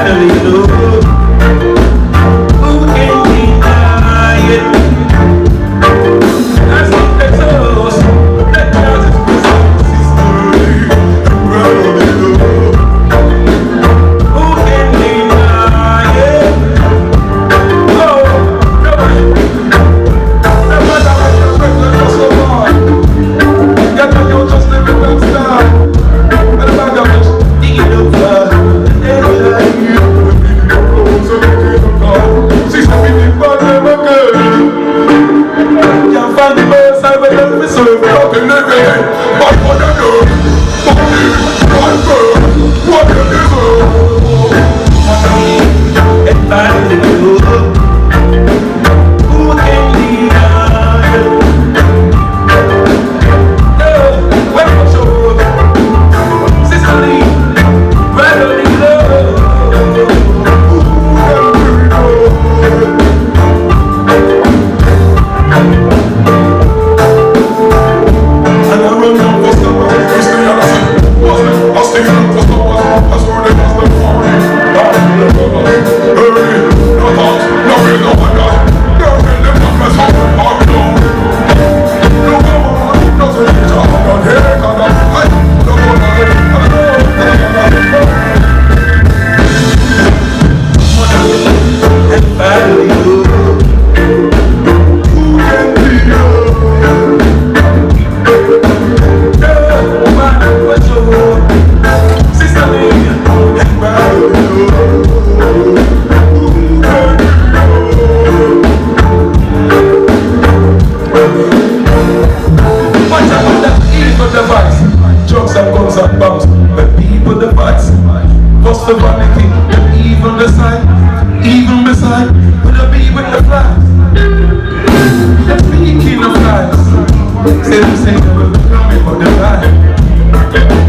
finally know who can deny it. That's what they told us. That girl's history. Finally know who can deny it. Oh, nobody. No matter what your preference was so hard. Get when you just live in that style. And the bag of it, digging up far. Can't find the best I will ever serve. Nothing living, but what I know, money, right first, what you deserve. And finally know who can deny it. No, when I show Sicily, finally know who drugs and guns and bombs, but people the vibes. What's the vanity? And even beside, but the bee with the flies. The speaking of flies, say they will come in for the line.